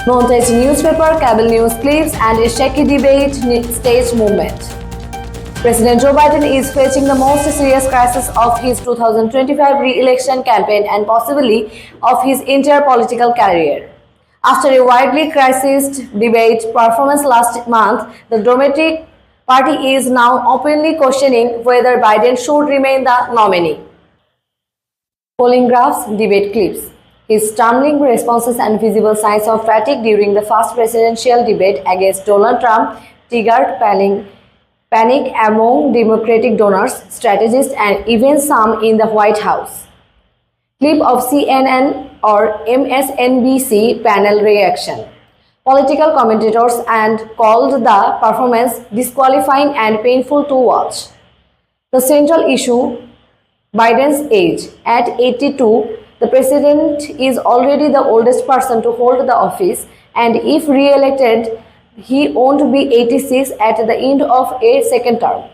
Montage newspaper, cable news clips, and a shaky debate stage movement. President Joe Biden is facing the most serious crisis of his 2025 re-election campaign and possibly of his entire political career. After a widely criticized debate performance last month, the Democratic Party is now openly questioning whether Biden should remain the nominee. Polling graphs, debate clips. His stumbling responses and visible signs of fatigue during the first presidential debate against Donald Trump triggered panic among Democratic donors, strategists, and even some in the White House. Clip of CNN or MSNBC panel reaction. Political commentators and called the performance disqualifying and painful to watch. The central issue, Biden's age. At 82, the president is already the oldest person to hold the office, and if re-elected, he won't be 86 at the end of a second term.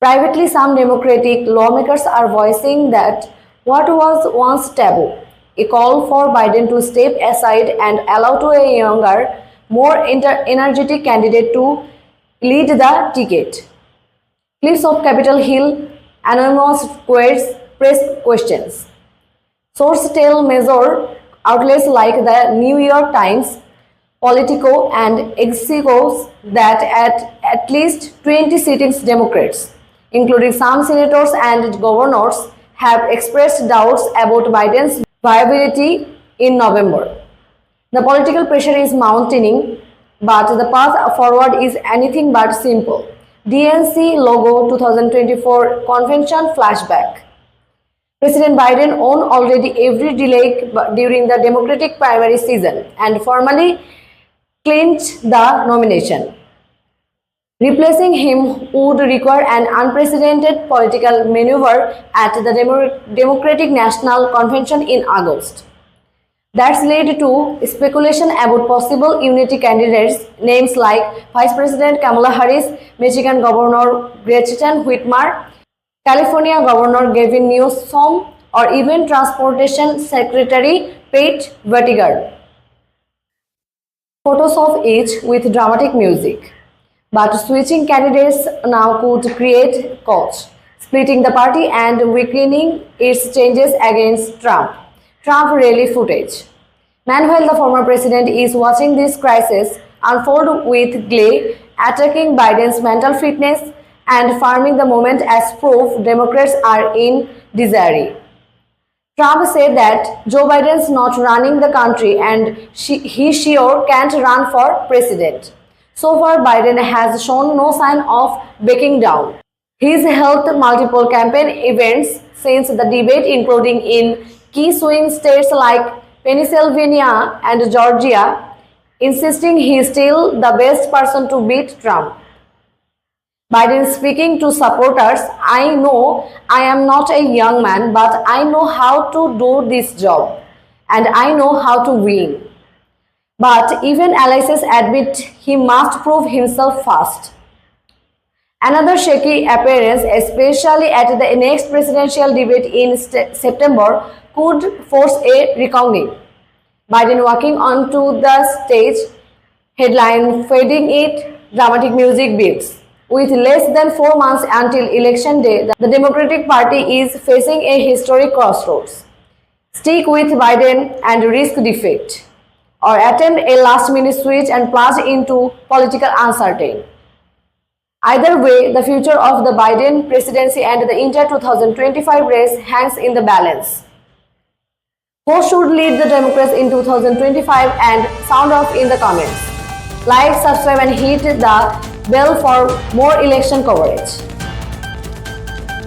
Privately, some Democratic lawmakers are voicing that what was once taboo, a call for Biden to step aside and allow to a younger, more energetic candidate to lead the ticket. Clips of Capitol Hill, anonymous queries, press questions. Sources tell major outlets like the New York Times, Politico, and Axios that at least 20 sitting Democrats, including some senators and governors, have expressed doubts about Biden's viability in November. The political pressure is mounting, but the path forward is anything but simple. DNC logo 2024 convention flashback. President Biden won already every delay during the Democratic primary season and formally clinched the nomination. Replacing him would require an unprecedented political maneuver at the Democratic National Convention in August. That's led to speculation about possible unity candidates, names like Vice President Kamala Harris, Michigan Governor Gretchen Whitmer, California Governor Gavin Newsom, or even Transportation Secretary Pete Buttigieg. Photos of each with dramatic music. But switching candidates now could create chaos, splitting the party and weakening its changes against Trump. Trump rally footage. Meanwhile, the former president is watching this crisis unfold with glee, attacking Biden's mental fitness and farming the moment as proof Democrats are in disarray. Trump said that Joe Biden's not running the country and he sure can't run for president. So far, Biden has shown no sign of backing down. He's held multiple campaign events since the debate, including in key swing states like Pennsylvania and Georgia, insisting he's still the best person to beat Trump. Biden speaking to supporters, I know I am not a young man, but I know how to do this job and I know how to win. But even allies admit he must prove himself fast. Another shaky appearance, especially at the next presidential debate in September, could force a reckoning. Biden walking onto the stage, headline fading it, dramatic music beats. With less than 4 months until election day, the Democratic Party is facing a historic crossroads. Stick with Biden and risk defeat, or attempt a last-minute switch and plunge into political uncertainty. Either way, the future of the Biden presidency and the entire 2025 race hangs in the balance. Who should lead the Democrats in 2025? And sound off in the comments. Like, subscribe and hit the bell for more election coverage.